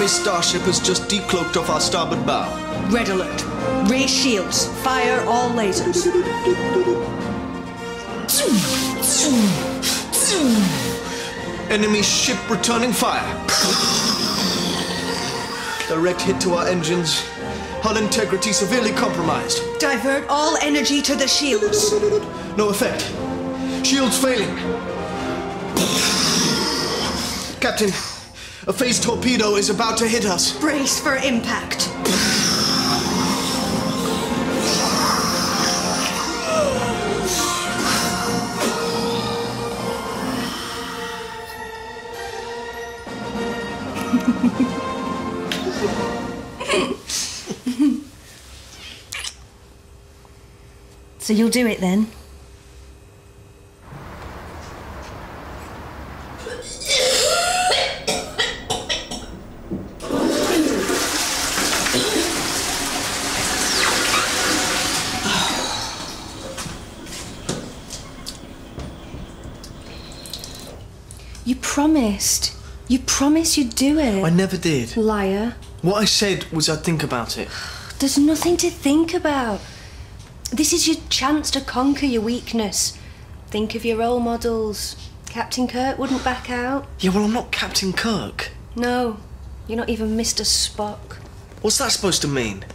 enemy starship has just decloaked off our starboard bow. Red alert. Raise shields. Fire all lasers. Enemy ship returning fire. Direct hit to our engines. Hull integrity severely compromised. Divert all energy to the shields. No effect. Shields failing. Captain, a phased torpedo is about to hit us. Brace for impact. So you'll do it then? You promised. You promised you'd do it. I never did. Liar. What I said was I'd think about it. There's nothing to think about. This is your chance to conquer your weakness. Think of your role models. Captain Kirk wouldn't back out. Yeah, well, I'm not Captain Kirk. No, you're not even Mr. Spock. What's that supposed to mean?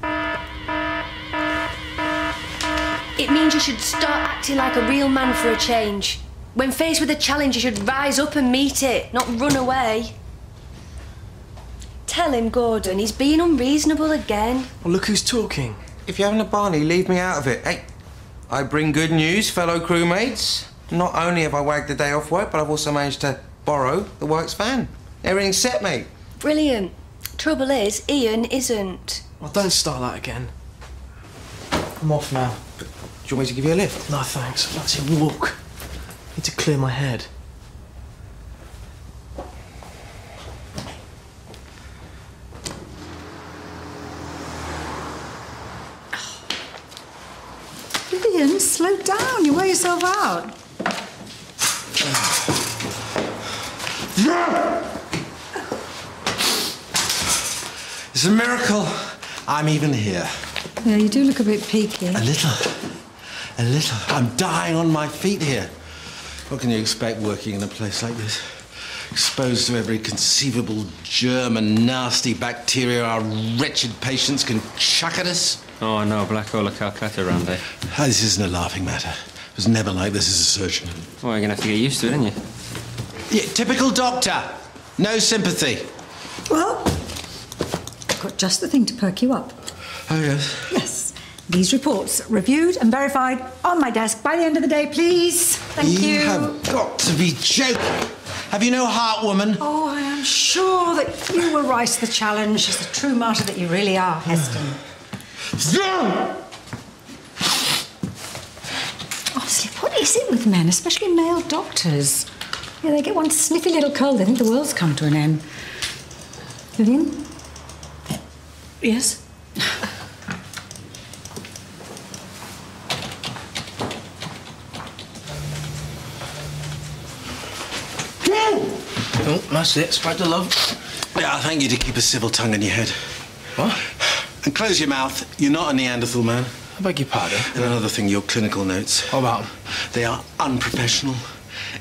It means you should start acting like a real man for a change. When faced with a challenge, you should rise up and meet it, not run away. Tell him, Gordon, he's being unreasonable again. Well, look who's talking. If you're having a Barney, leave me out of it. Hey, I bring good news, fellow crewmates. Not only have I wagged the day off work, but I've also managed to borrow the works van. Everything's set, mate. Brilliant. Trouble is, Ian isn't. Well, don't start that again. I'm off now. But, do you want me to give you a lift? No, thanks. I'd like to walk. Need to clear my head. Ian, slow down. You wear yourself out. It's a miracle I'm even here. Yeah, you do look a bit peaky. A little. A little. I'm dying on my feet here. What can you expect working in a place like this? Exposed to every conceivable germ and nasty bacteria our wretched patients can chuck at us. Oh, no, black hole of Calcutta, Randy. This isn't a laughing matter. It was never like this as a surgeon. Well, you're going to have to get used to it, aren't you? Yeah, typical doctor. No sympathy. Well, I've got just the thing to perk you up. Oh, yes? Yes. These reports, reviewed and verified, on my desk by the end of the day, please. Thank you. You have got to be joking. Have you no heart, woman? Oh, I am sure that you will rise to the challenge as the true martyr that you really are, Heston. Honestly, what is it with men, especially male doctors? Yeah, they get one sniffy little cold, they think the world's come to an end. Vivian? Yes? Oh, that's it. Spread the love. Yeah, I thank you to keep a civil tongue in your head. What? And close your mouth. You're not a Neanderthal man. I beg your pardon. And another thing, your clinical notes. How about them? They are unprofessional.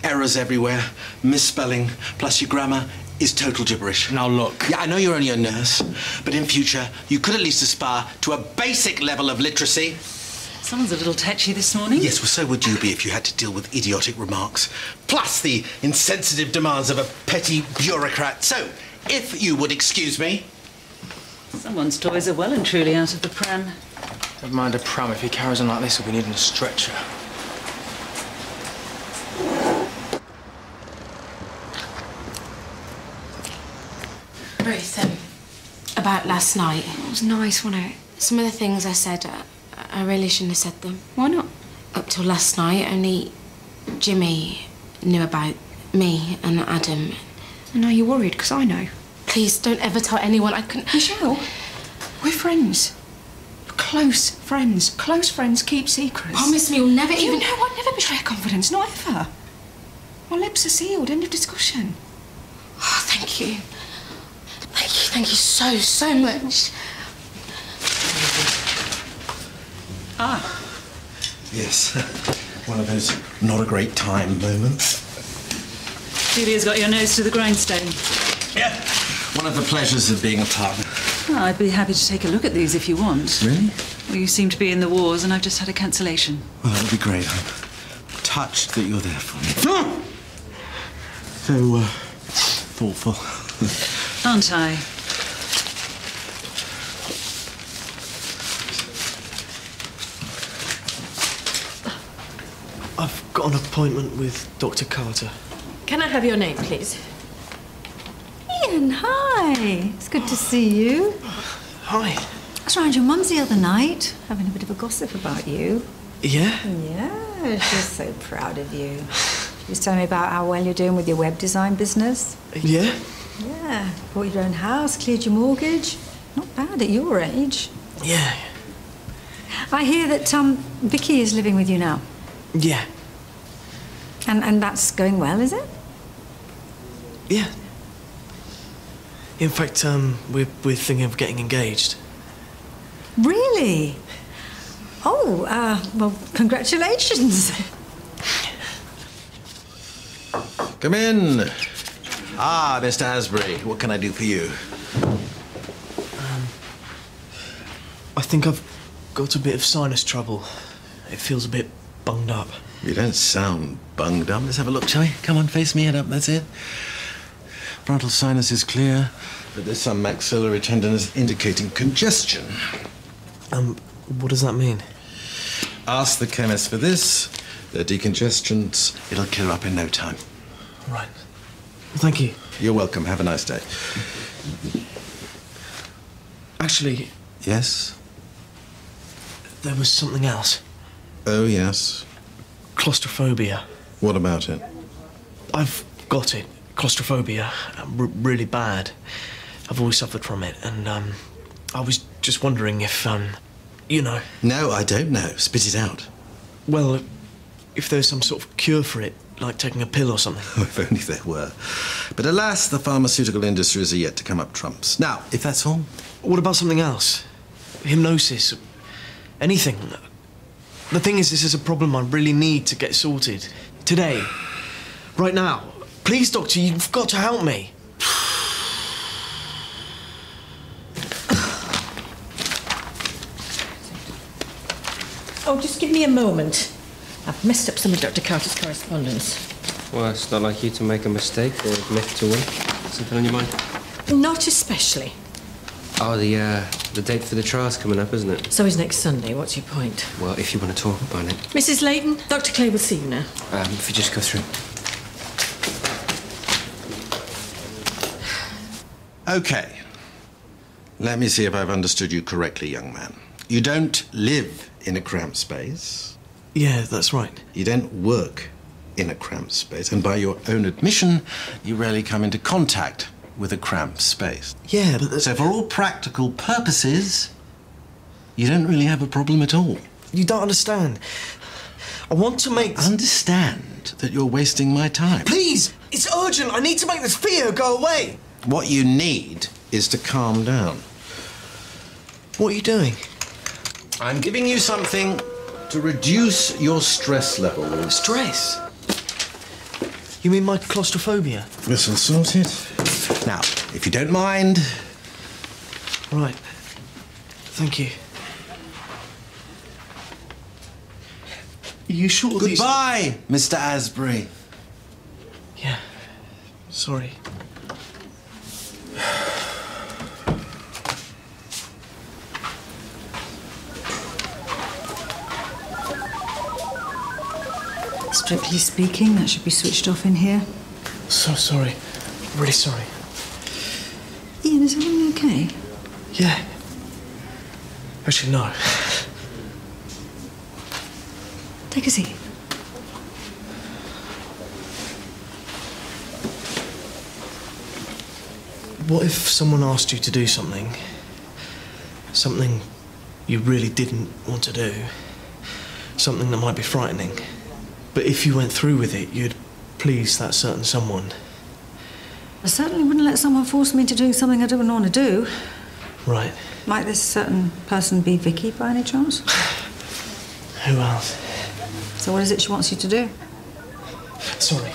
Errors everywhere. Misspelling. Plus your grammar is total gibberish. Now look. Yeah, I know you're only a nurse, but in future, you could at least aspire to a basic level of literacy. Someone's a little tetchy this morning. Yes, well, so would you be if you had to deal with idiotic remarks, plus the insensitive demands of a petty bureaucrat. So, if you would excuse me. Someone's toys are well and truly out of the pram. Never mind a pram. If he carries on like this, he'll be needing a stretcher. Ruth, about last night. It was nice, wasn't it? Some of the things I said, I really shouldn't have said them. Why not? Up till last night, only Jimmy knew about me and Adam. And now you're worried, because I know. Please, don't ever tell anyone. I couldn't... Michelle, we're friends. Close friends. Close friends keep secrets. Promise me you'll never You even... know I'd never betray confidence, not ever. My lips are sealed, end of discussion. Oh, thank you. Thank you. thank you so, so much. Ah. Yes. One of those not a great time moments. Julia's got your nose to the grindstone. Yeah. One of the pleasures of being a partner. Oh, I'd be happy to take a look at these if you want. Really? Well, you seem to be in the wars and I've just had a cancellation. Well, that would be great. I'm touched that you're there for me. So, thoughtful. Aren't I? I've got an appointment with Dr. Carter. Can I have your name, please? Ian, hi. It's good to see you. Hi. I was around your mum's the other night, having a bit of a gossip about you. Yeah? Yeah, she's so proud of you. She was telling me about how well you're doing with your web design business. Yeah? Yeah, bought your own house, cleared your mortgage. Not bad at your age. Yeah. I hear that Vicky is living with you now. Yeah. And that's going well, is it? Yeah. In fact, we're thinking of getting engaged. Really? Oh, well, congratulations. Come in. Ah, Mr. Asbury, what can I do for you? I think I've got a bit of sinus trouble. It feels a bit bunged up. You don't sound bunged up. Let's have a look, shall we? Come on, face me, head up, that's it. Frontal sinus is clear, but there's some maxillary tenderness indicating congestion. What does that mean? Ask the chemist for this. They're decongestants. It'll clear up in no time. Right. Thank you. You're welcome. Have a nice day. Actually, Yes? there was something else. Oh, yes. Claustrophobia. What about it? I've got it. Claustrophobia. Really bad. I've always suffered from it, and I was just wondering if, you know... No, I don't know. Spit it out. Well, if there's some sort of cure for it, like taking a pill or something. Oh, if only there were. But alas, the pharmaceutical industries are yet to come up trumps. Now, if that's all... What about something else? Hypnosis? Anything? The thing is, this is a problem I really need to get sorted. Today. Right now. Please, Doctor, you've got to help me. Oh, just give me a moment. I've messed up some of Dr. Carter's correspondence. Well, it's not like you to make a mistake or admit to one. Something on your mind? Not especially. Oh, the date for the trial's coming up, isn't it? So is next Sunday. What's your point? Well, if you want to talk about it. Mrs. Layton, Dr. Clay will see you now. If you just go through. Okay. Let me see if I've understood you correctly, young man. You don't live in a cramped space. Yeah, that's right. You don't work in a cramped space. And by your own admission, you rarely come into contact with a cramped space. Yeah, but... So for all practical purposes, you don't really have a problem at all. You don't understand. I want to make... Understand that you're wasting my time. Please! It's urgent! I need to make this fear go away! What you need is to calm down. What are you doing? I'm giving you something to reduce your stress level. Stress? You mean my claustrophobia? This'll sort it. Now, if you don't mind... Right. Thank you. Are you sure these... Goodbye, Mr. Asbury. Yeah. Sorry. Strictly speaking, that should be switched off in here. So sorry. Really sorry. Ian, is everything okay? Yeah. Actually, no. Take a seat. What if someone asked you to do something? Something you really didn't want to do? Something that might be frightening. But if you went through with it, you'd please that certain someone. I certainly wouldn't let someone force me into doing something I don't want to do. Right. Might this certain person be Vicky by any chance? Who else? So what is it she wants you to do? Sorry.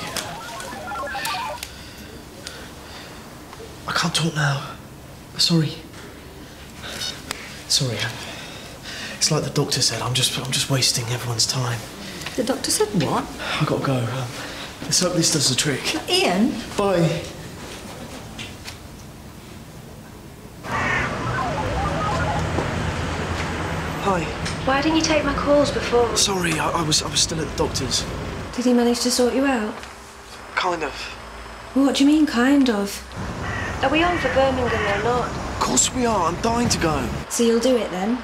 I can't talk now. Sorry. Sorry. It's like the doctor said. I'm just wasting everyone's time. The doctor said what? I gotta go. Let's hope this does the trick. Ian? Bye. Hi. Why didn't you take my calls before? Sorry, I was still at the doctor's. Did he manage to sort you out? Kind of. What do you mean, kind of? Are we on for Birmingham or not? Of course we are. I'm dying to go. So you'll do it then?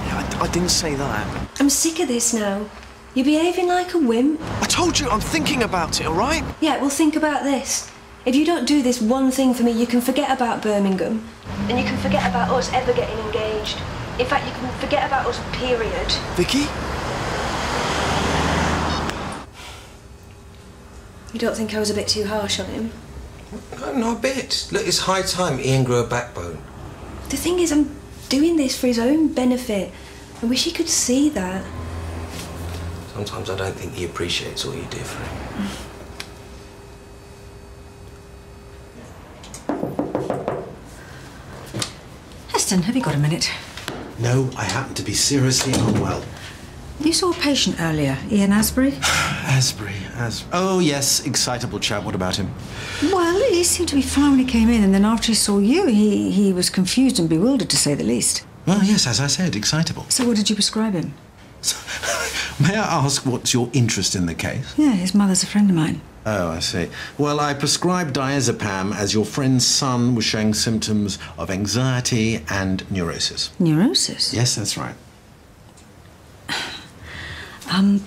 Yeah, I didn't say that. I'm sick of this now. You're behaving like a wimp. I told you I'm thinking about it, all right? Yeah, well, think about this. If you don't do this one thing for me, you can forget about Birmingham. And you can forget about us ever getting engaged. In fact, you can forget about us, period. Vicky? You don't think I was a bit too harsh on him? No, not a bit. Look, it's high time Ian grew a backbone. The thing is, I'm doing this for his own benefit. I wish he could see that. Sometimes I don't think he appreciates all you do for him. Heston, have you got a minute? No, I happen to be seriously unwell. You saw a patient earlier, Ian Asbury? Asbury. Oh, yes, excitable chap. What about him? Well, he seemed to be fine when he came in, and then after he saw you, he was confused and bewildered, to say the least. Well, yes, as I said, excitable. So what did you prescribe him? May I ask what's your interest in the case? Yeah, his mother's a friend of mine. Oh, I see. Well, I prescribed diazepam as your friend's son was showing symptoms of anxiety and neurosis. Neurosis? Yes, that's right. I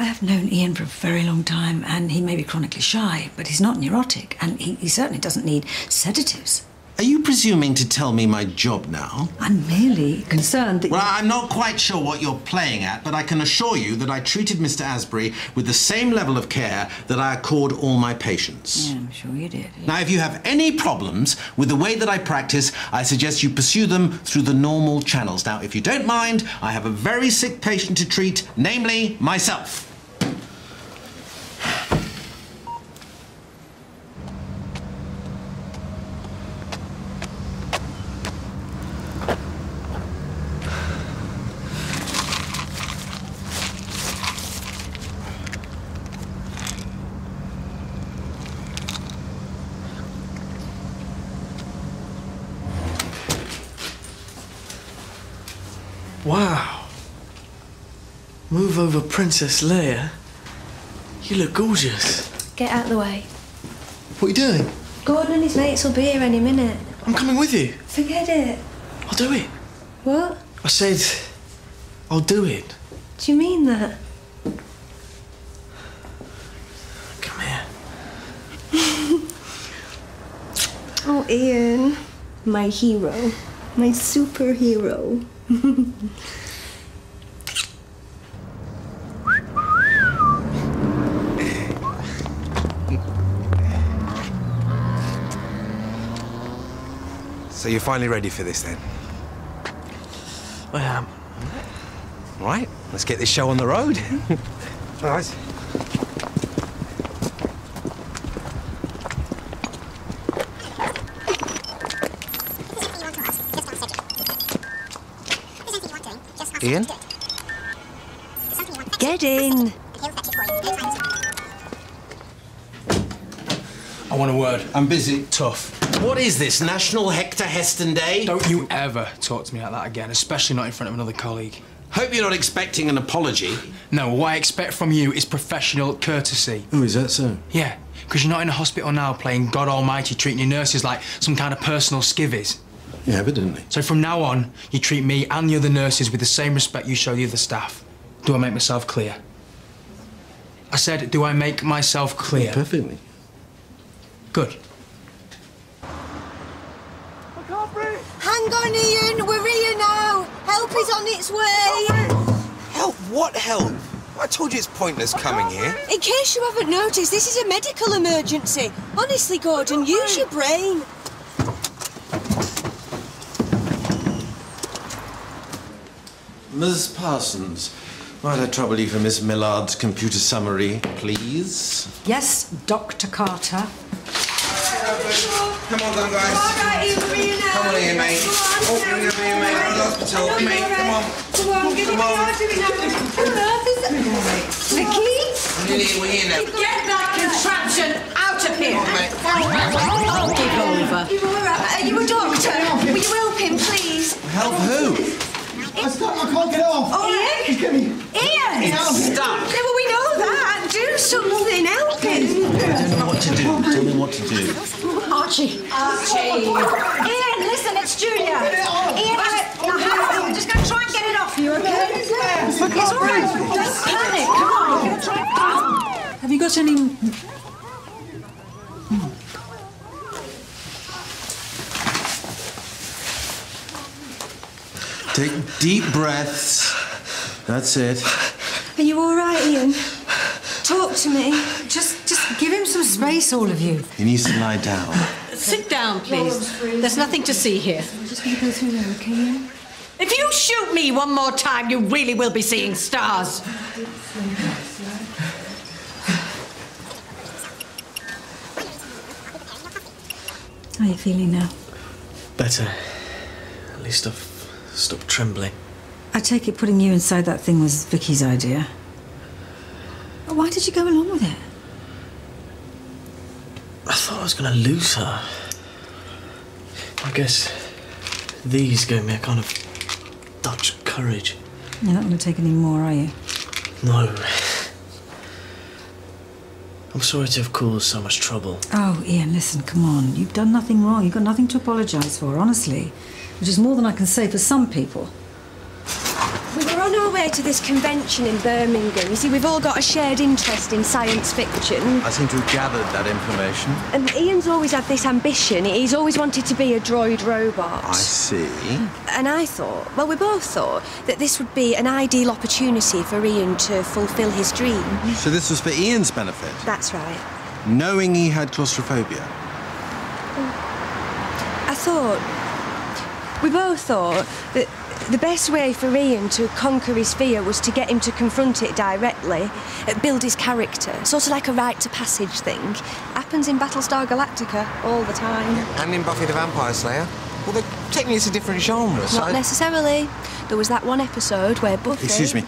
have known Ian for a very long time, and he may be chronically shy, but he's not neurotic, and he certainly doesn't need sedatives. Are you presuming to tell me my job now? I'm merely concerned that... Well, I'm not quite sure what you're playing at, but I can assure you that I treated Mr. Asbury with the same level of care that I accord all my patients. Yeah, I'm sure you did. Yeah. Now, if you have any problems with the way that I practice, I suggest you pursue them through the normal channels. Now, if you don't mind, I have a very sick patient to treat, namely myself. Wow. Move over, Princess Leia. You look gorgeous. Get out of the way. What are you doing? Gordon and his mates will be here any minute. I'm coming with you. Forget it. I'll do it. What? I said, I'll do it. Do you mean that? Come here. Oh, Ian. My hero. My superhero. So you're finally ready for this then? I am. Right, let's get this show on the road. All right. Ian? Get in. I want a word. I'm busy. Tough. What is this, National Hector Heston Day? Don't you ever talk to me like that again, especially not in front of another colleague. Hope you're not expecting an apology. No, what I expect from you is professional courtesy. Oh, is that so? Yeah, because you're not in a hospital now playing God Almighty, treating your nurses like some kind of personal skivvies. Yeah, evidently. So from now on, you treat me and the other nurses with the same respect you show the other staff. Do I make myself clear? I said, do I make myself clear? Yeah, perfectly. Good. Hang on, Ian. We're here now. Help is on its way. Help? What help? I told you it's pointless coming here. In case you haven't noticed, this is a medical emergency. Honestly, Gordon, use your brain. Ms. Parsons, might I trouble you for Miss Millard's computer summary, please? Yes, Dr. Carter. Come on, then, guys. All right, Ian, now. Come on here, mate. Oh, you're going to be mate. Go to the hospital. Mate, come on. Come on, get Come on. Vicky? We're here now. Get that contraption out of here! Come on, mate. I'll give over. You all right? Are you a doctor? Will you help him, please? Help who? I can't get it off. Oh, Ian? Ian! Stop. Yeah, well, we know that. Do something. Help him. I don't know what to do. Tell me what to do. Archie. Ian, listen, it's Julia. Ian, just going to try and get it off you, okay? It's all right. Don't panic. Come on, we're going to try. Have you got any... Take deep breaths. That's it. Are you all right, Ian? Talk to me. Just give him some space, all of you. He needs to lie down. Sit down, please. There's nothing to see here. We're just going to go through there, okay, Ian? If you shoot me one more time, you really will be seeing stars. How are you feeling now? Better. At least I've stopped trembling. I take it putting you inside that thing was Vicky's idea. Why did you go along with it? I thought I was going to lose her. I guess these gave me a kind of Dutch courage. You're not going to take any more, are you? No. I'm sorry to have caused so much trouble. Oh, Ian, listen, come on. You've done nothing wrong. You've got nothing to apologise for, honestly. Which is more than I can say for some people. We were on our way to this convention in Birmingham. You see, we've all got a shared interest in science fiction. I seem to have gathered that information. And Ian's always had this ambition. He's always wanted to be a droid robot. I see. And I thought, well, we both thought that this would be an ideal opportunity for Ian to fulfil his dream. So this was for Ian's benefit? That's right. Knowing he had claustrophobia? We both thought that the best way for Ian to conquer his fear was to get him to confront it directly, build his character, sort of like a rite to passage thing. Happens in Battlestar Galactica all the time. And in Buffy the Vampire Slayer? Well, technically it's a different genre, so... Not necessarily. There was that one episode where Buffy... Excuse me.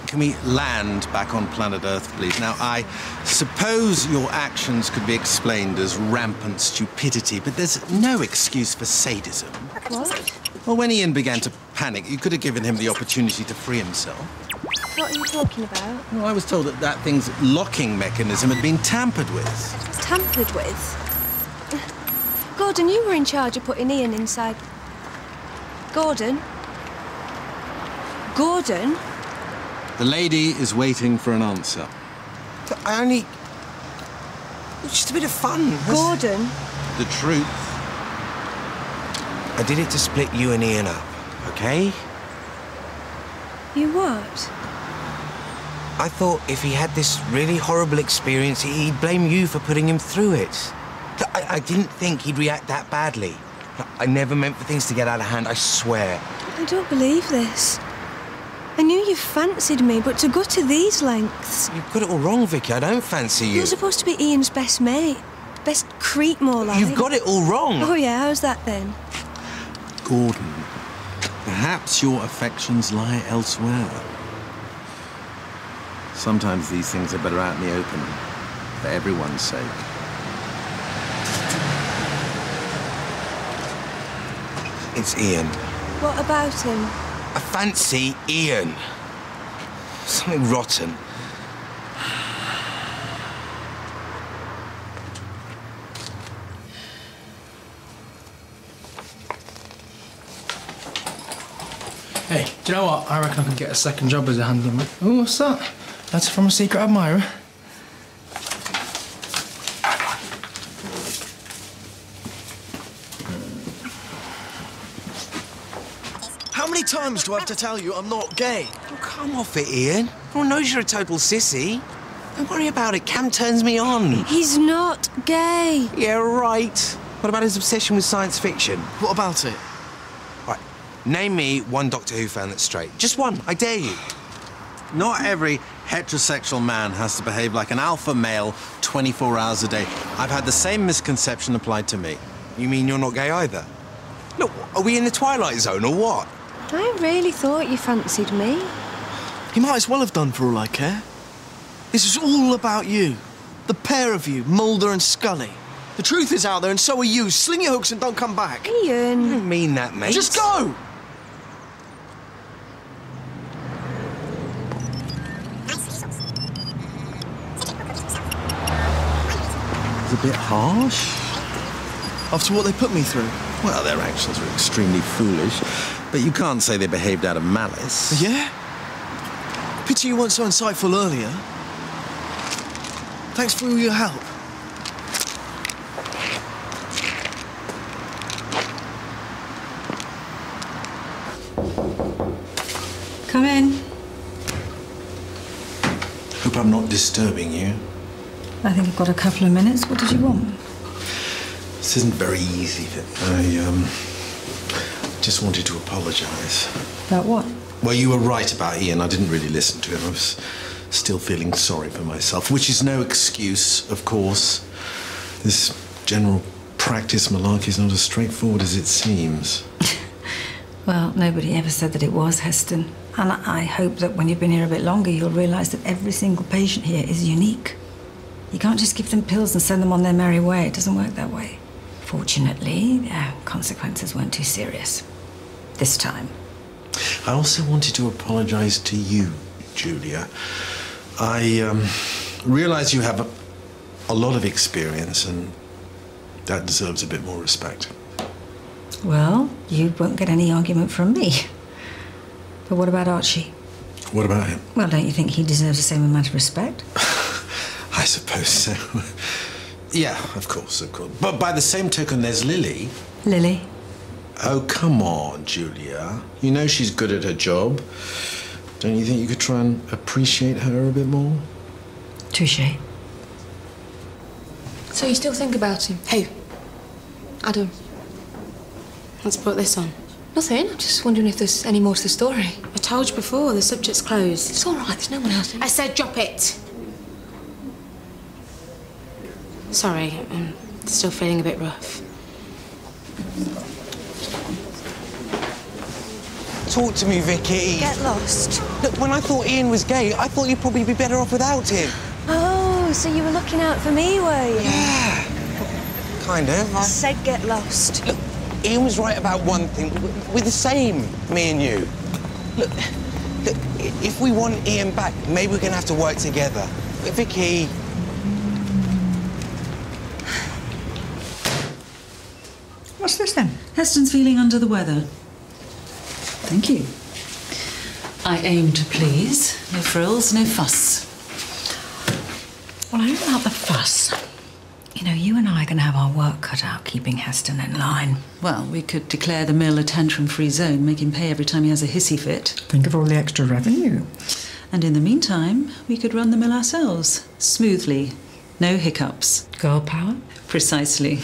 Can we land back on planet Earth, please? Now, I suppose your actions could be explained as rampant stupidity, but there's no excuse for sadism. What? Well, when Ian began to panic, you could have given him the opportunity to free himself. What are you talking about? Well, I was told that that thing's locking mechanism had been tampered with. Tampered with? Gordon, you were in charge of putting Ian inside... Gordon? Gordon? The lady is waiting for an answer. I only... It's just a bit of fun. Gordon? The truth. I did it to split you and Ian up, okay? You what? I thought if he had this really horrible experience, he'd blame you for putting him through it. I didn't think he'd react that badly. I never meant for things to get out of hand, I swear. I don't believe this. I knew you fancied me, but to go to these lengths... You've got it all wrong, Vicky. I don't fancy you. You're supposed to be Ian's best mate. Best creep, more like. You've got it all wrong. Oh, yeah, how's that then? Gordon, perhaps your affections lie elsewhere. Sometimes these things are better out in the open, for everyone's sake. It's Ian. What about him? I fancy Ian. Something rotten. Hey, do you know what? I reckon I could get a second job as a handler. Oh, what's that? That's from a secret admirer. How many times do I have to tell you I'm not gay? Oh, come off it, Ian. Everyone knows you're a total sissy. Don't worry about it. Cam turns me on. He's not gay. Yeah, right. What about his obsession with science fiction? What about it? Right. Name me one Doctor Who fan that's straight. Just one. I dare you. Not every heterosexual man has to behave like an alpha male 24 hours a day. I've had the same misconception applied to me. You mean you're not gay either? Look, are we in the Twilight Zone or what? I really thought you fancied me. You might as well have done for all I care. This is all about you. The pair of you, Mulder and Scully. The truth is out there and so are you. Sling your hooks and don't come back. Ian. I don't mean that, mate. Just go! It's a bit harsh. After what they put me through. Well, their actions were extremely foolish, but you can't say they behaved out of malice. Yeah? Pity you weren't so insightful earlier. Thanks for all your help. Come in. Hope I'm not disturbing you. I think I've got a couple of minutes. What did you want? This isn't very easy. I just wanted to apologise. About what? Well, you were right about Ian. I didn't really listen to him. I was still feeling sorry for myself, which is no excuse, of course. This general practice malarkey is not as straightforward as it seems. Well, nobody ever said that it was, Heston. And I hope that when you've been here a bit longer, you'll realise that every single patient here is unique. You can't just give them pills and send them on their merry way. It doesn't work that way. Fortunately, their consequences weren't too serious. This time. I also wanted to apologise to you, Julia. I realise you have a lot of experience, and that deserves a bit more respect. Well, you won't get any argument from me. But what about Archie? What about him? Well, don't you think he deserves the same amount of respect? I suppose so. Yeah, of course, of course. But by the same token, there's Lily. Lily? Oh, come on, Julia. You know she's good at her job. Don't you think you could try and appreciate her a bit more? Touché. So you still think about him? Hey, Adam. Let's put this on. Nothing. I'm just wondering if there's any more to the story. I told you before, the subject's closed. It's all right. There's no one else. I said drop it. Sorry, I'm still feeling a bit rough. Talk to me, Vicky. Get lost. Look, when I thought Ian was gay, I thought you'd probably be better off without him. Oh, so you were looking out for me, were you? Yeah. Kind of. I said get lost. Look, Ian was right about one thing. We're the same, me and you. Look, if we want Ian back, maybe we're going to have to work together. Vicky... What's this then? Heston's feeling under the weather. Thank you. I aim to please. No frills, no fuss. Well, I don't know about the fuss. You know, you and I are going to have our work cut out keeping Heston in line. Well, we could declare the mill a tantrum-free zone, make him pay every time he has a hissy fit. Think of all the extra revenue. And in the meantime, we could run the mill ourselves, smoothly. No hiccups. Girl power? Precisely.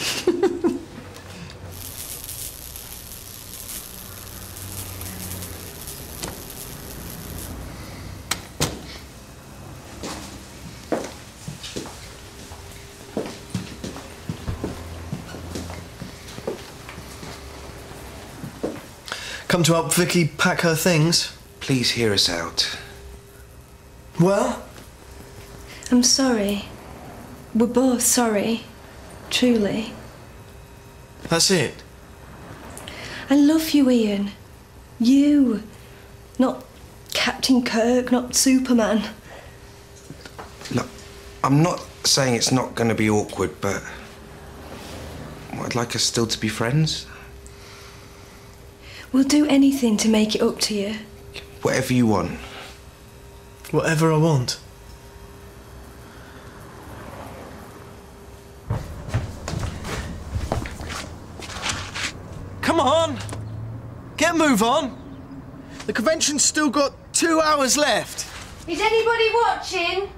Come to help Vicky pack her things? Please hear us out. Well? I'm sorry. We're both sorry. Truly. That's it? I love you, Ian. You. Not Captain Kirk, not Superman. Look, I'm not saying it's not going to be awkward, but... I'd like us still to be friends. We'll do anything to make it up to you. Whatever you want. Whatever I want. Come on! Get a move on! The convention's still got 2 hours left. Is anybody watching?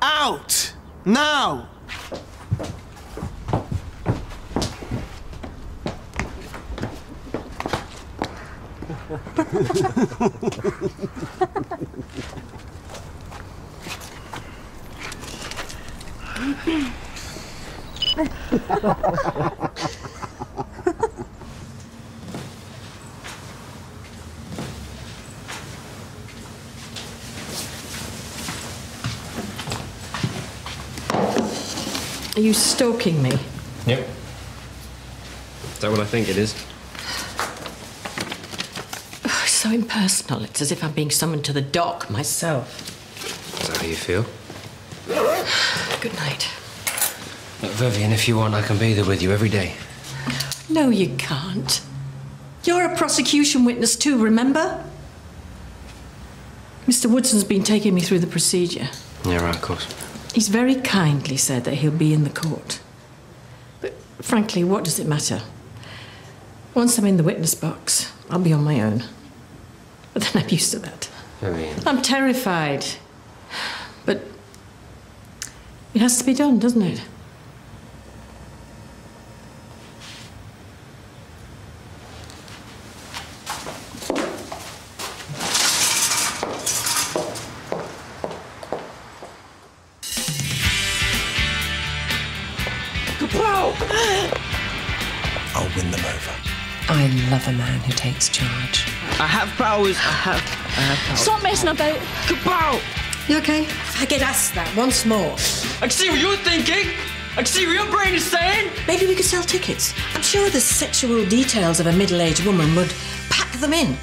Out! Now! Are you stalking me? Yep. Is that what I think it is? Oh, it's so impersonal. It's as if I'm being summoned to the dock myself. Is that how you feel? Good night. Look, Vivian, if you want, I can be there with you every day. No, you can't. You're a prosecution witness too, remember? Mr. Woodson's been taking me through the procedure. Yeah, right, of course. He's very kindly said that he'll be in the court. But frankly, what does it matter? Once I'm in the witness box, I'll be on my own. But then I'm used to that. Vivian. I'm terrified. But it has to be done, doesn't it? I'll win them over. I love a man who takes charge. I have powers. I have powers. Stop messing about. Kapow! You okay? If I get asked that once more. I can see what you're thinking. I can see what your brain is saying. Maybe we could sell tickets. I'm sure the sexual details of a middle-aged woman would pack them in.